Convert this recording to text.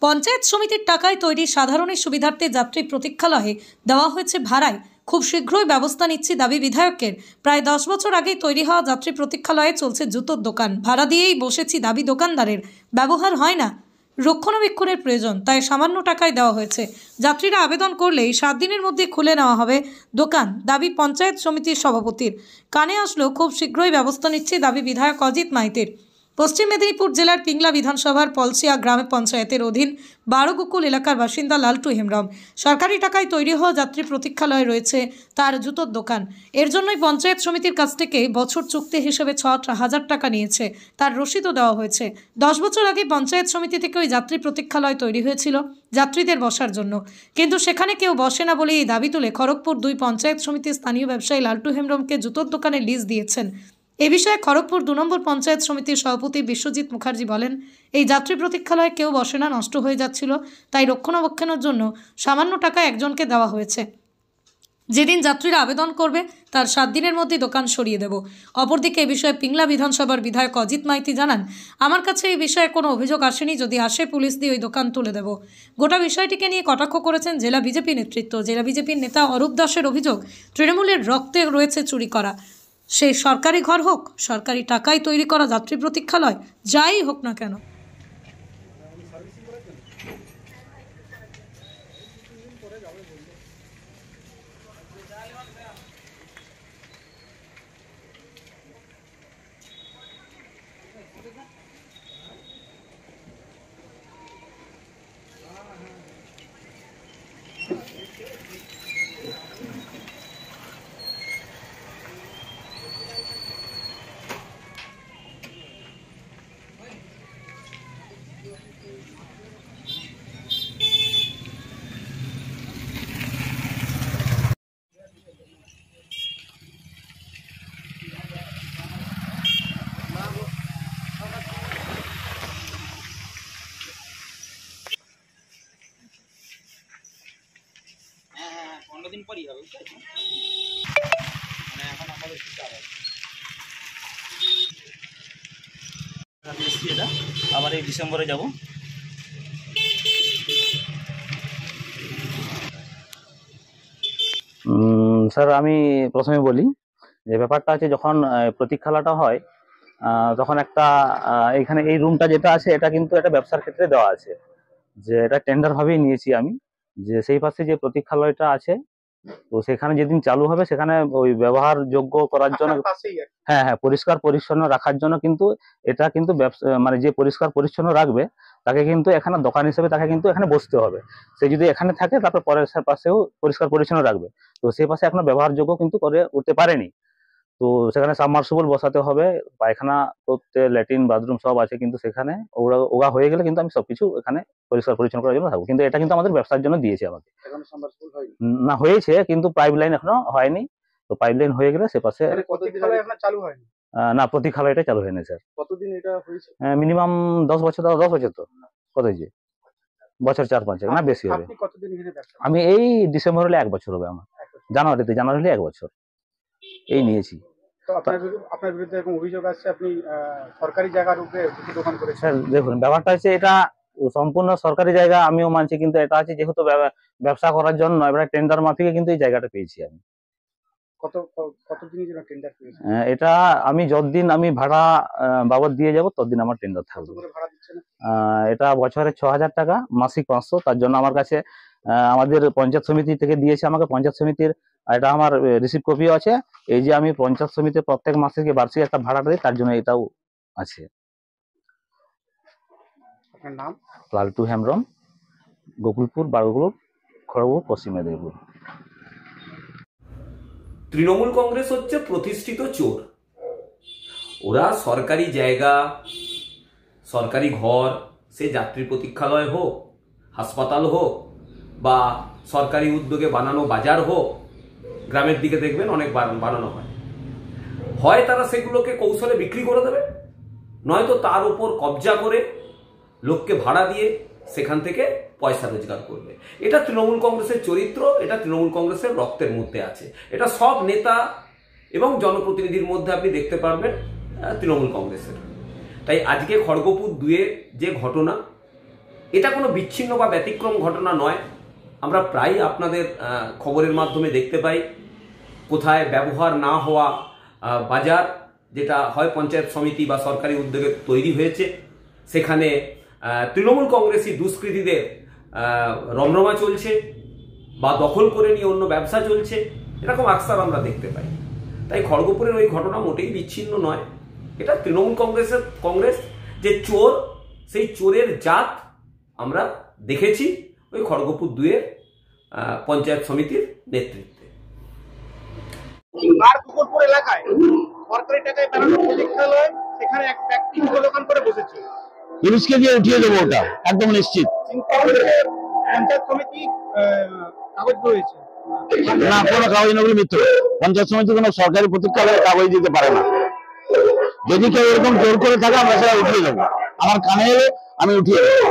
পঞ্চায়েত সমিতির টাকায় তৈরি সাধারণের সুবিধার্থে যাত্রী প্রতীক্ষালয়ে দেওয়া হয়েছে ভাড়ায়। খুব শীঘ্রই ব্যবস্থা নিচ্ছি দাবি বিধায়কের। প্রায় 10 বছর আগেই তৈরি হওয়া যাত্রী প্রতীক্ষালয়ে চলছে জুতোর দোকান। ভাড়া দিয়েই বসেছি দাবি দোকানদারের। ব্যবহার হয় না, রক্ষণাবেক্ষণের প্রয়োজন, তাই সামান্য টাকায় দেওয়া হয়েছে। যাত্রীরা আবেদন করলেই 7 দিনের মধ্যে খুলে নেওয়া হবে দোকান, দাবি পঞ্চায়েত সমিতির সভাপতির। কানে আসলো খুব শীঘ্রই ব্যবস্থা নিচ্ছে দাবি বিধায়ক অজিত মাইতির। পশ্চিম মেদিনীপুর জেলার পিংলা বিধানসভার পলসিয়া গ্রাম পঞ্চায়েতের অধীন 12 গোকুল এলাকার বাসিন্দা লালটু হেমব্রম। সরকারি টাকায় তৈরি হওয়া যাত্রী প্রতীক্ষালয়ে রয়েছে তার জুতোর দোকান। এর জন্যই পঞ্চায়েত সমিতির কাছ থেকে বছর চুক্তি হিসেবে 6,000 টাকা নিয়েছে। তার রসিদও দেওয়া হয়েছে। 10 বছর আগে পঞ্চায়েত সমিতি থেকে ওই যাত্রী প্রতীক্ষালয় তৈরি হয়েছিল যাত্রীদের বসার জন্য, কিন্তু সেখানে কেউ বসে না বলে এই দাবি তুলে খড়গপুর 2 পঞ্চায়েত সমিতির স্থানীয় ব্যবসায়ী লালটু হেমব্রমকে জুতোর দোকানে লিজ দিয়েছেন। এ বিষয়ে খড়গপুর 2 নম্বর পঞ্চায়েত সমিতির সভাপতি বিশ্বজিৎ মুখার্জি বলেন, এই যাত্রী প্রতীক্ষালয়ে কেউ বসে না, নষ্ট হয়ে যাচ্ছিল, তাই রক্ষণাবেক্ষণের জন্য সামান্য টাকা একজনকে দেওয়া হয়েছে। যেদিন যাত্রীরা আবেদন করবে তার 7 দিনের মধ্যে দোকান সরিয়ে দেব। অপরদিকে এই বিষয়ে পিংলা বিধানসভার বিধায়ক অজিত মাইতি জানান, আমার কাছে এই বিষয়ে কোনো অভিযোগ আসেনি, যদি আসে পুলিশ দিয়ে ওই দোকান তুলে দেব। গোটা বিষয়টিকে নিয়ে কটাক্ষ করেছেন জেলা বিজেপি নেতৃত্ব। জেলা বিজেপির নেতা অরূপ দাসের অভিযোগ, তৃণমূলের রক্তে রয়েছে চুরি করা। সেই সরকারি ঘর হোক, সরকারি টাকায় তৈরি করা যাত্রী প্রতীক্ষালয়, যাই হোক না কেন। দিন পরই হবে, মানে এখন আমাদের এটা আবার এই ডিসেম্বরে যাব। স্যার আমি প্রথমে বলি যে ব্যাপারটা আছে, যখন প্রতীক্ষালয়টা হয় তখন একটা এখানে এই রুমটা যেটা আছে এটা কিন্তু একটা ব্যবসার ক্ষেত্রে দেওয়া আছে, যে এটা টেন্ডার ভাবেই নিয়েছি আমি, যে সেই পাশে যে প্রতীক্ষালয়টা আছে তো সেখানে যেদিন চালু হবে সেখানে ওই ব্যবহারযোগ্য করার জন্য, হ্যাঁ হ্যাঁ পরিষ্কার পরিচ্ছন্ন রাখার জন্য কিন্তু এটা কিন্তু ব্যবসা, মানে যে পরিষ্কার পরিচ্ছন্ন রাখবে তাকে কিন্তু এখানে দোকান হিসেবে তাকে কিন্তু এখানে বসতে হবে। সে যদি এখানে থাকে তারপর পরের পাশেও পরিষ্কার পরিচ্ছন্ন রাখবে, তো সেই পাশে এখনো ব্যবহারযোগ্য কিন্তু করে উঠতে পারেনি। তো সেখানে সাবমার্সিবল বসাতে হবে, পায়খানা করতে ল্যাট্রিন বাথরুম সব আছে, কিন্তু সেখানে ওগা হয়ে গেলে কিন্তু আমি সবকিছু এখানে পরিষ্কার পরিচ্ছন্ন করার জন্য থাকবো। কিন্তু এটা কিন্তু আমাদের ব্যবসার জন্য দিয়েছে আমাকে, না হয়েছে কিন্তু পাইপ লাইন এখনো হয়নি। তো পাইপ লাইন হয়ে গেলে সে পাশে না, প্রতীক্ষালয়টা চালু হয়নি স্যার। কতদিন এটা হয়েছে? মিনিমাম 10 বছর। 10 বছর তো কত হয়েছে, বছর 4-5 না বেশি হবে। আমি এই ডিসেম্বর হলে 1 বছর হবে আমার, জানুয়ারি হলে 1 বছর এই নিয়েছি। আপনার বিরুদ্ধে এরকম অভিযোগ আসছে আপনি সরকারি জায়গার উপরে দোকান করেছেন। স্যার দেখুন ব্যাপারটা হচ্ছে এটা সম্পূর্ণ সরকারি জায়গা, আমিও মানছি, কিন্তু এটা আছে যেহেতু ব্যবসা করার জন্য এবার টেন্ডার মাফিকে কিন্তু এই জায়গাটা পেয়েছি আমি। কতদিনের জন্য টেন্ডার পেয়েছেন? এটা আমি যতদিন আমি ভাড়া বাবদ দিয়ে যাব ততদিন আমার টেন্ডার থাকবে। এটা বছরে 6,000 টাকা, মাসিক 500। তার জন্য আমার কাছে আমাদের পঞ্চায়েত সমিতি থেকে দিয়েছে আমাকে, পঞ্চায়েত সমিতির এটা আমার রিসিভ কপিও আছে। এই যে আমি পঞ্চায়েত সমিতির প্রত্যেক মাসে বার্ষিক একটা ভাড়া দিই, তার জন্য এটাও আছে। আপনার নাম? লালটু হেমব্রম, গোকুলপুর 12 গ্রুপ, খড়গপুর, পশ্চিম মেদিনীপুর। তৃণমূল কংগ্রেস হচ্ছে প্রতিষ্ঠিত চোর। ওরা সরকারি জায়গা, সরকারি ঘর, সে যাত্রী প্রতীক্ষালয় হোক, হাসপাতাল হোক, বা সরকারি উদ্যোগে বানানো বাজার হোক, গ্রামের দিকে দেখবেন অনেক বানানো হয় তারা সেগুলোকে কৌশলে বিক্রি করে দেবে, নয়তো তার উপর কবজা করে লোককে ভাড়া দিয়ে সেখান থেকে পয়সা রোজগার করবে। এটা তৃণমূল কংগ্রেসের চরিত্র, এটা তৃণমূল কংগ্রেসের রক্তের মধ্যে আছে। এটা সব নেতা এবং জনপ্রতিনিধির মধ্যে আপনি দেখতে পারবেন তৃণমূল কংগ্রেসের। তাই আজকে খড়গপুর 2-এর যে ঘটনা, এটা কোনো বিচ্ছিন্ন বা ব্যতিক্রম ঘটনা নয়। আমরা প্রায় আপনাদের খবরের মাধ্যমে দেখতে পাই কোথায় ব্যবহার না হওয়া বাজার, যেটা হয় পঞ্চায়েত সমিতি বা সরকারি উদ্যোগে তৈরি হয়েছে, সেখানে তৃণমূল কংগ্রেসী দুষ্কৃতীদের রমরমা চলছে বা দখল করে নিয়ে অন্য ব্যবসা চলছে, এরকম আকসার আমরা দেখতে পাই। তাই খড়গপুরের ওই ঘটনা মোটেই বিচ্ছিন্ন নয়। এটা তৃণমূল কংগ্রেস যে চোর, সেই চোরের জাত আমরা দেখেছি ওই খড়গপুর 2-এর পঞ্চায়েত সমিতির নেতৃত্বে। পুকুরপুর এলাকায় সরকারি টাকায় বানানো প্রতীক্ষালয়, সেখানে এক ব্যক্তি দোকান করে বসেছে। পুলিশকে দিয়ে উঠিয়ে দেবো, ওটা একদম নিশ্চিত। চিন্তা করে পঞ্চায়েত সমিতি কাগজ রয়েছে না, কোনো কাগজ নগুলো মিথ্যে। পঞ্চায়েত সমিতি কোনো সরকারি প্রতীক্ষালয়ে কাগজ দিতে পারে না। যদি কেউ এরকম জোর করে থাকে আমরা সেটা উঠিয়ে দেবো। আমার কানে এলে আমি উঠিয়ে দেবো।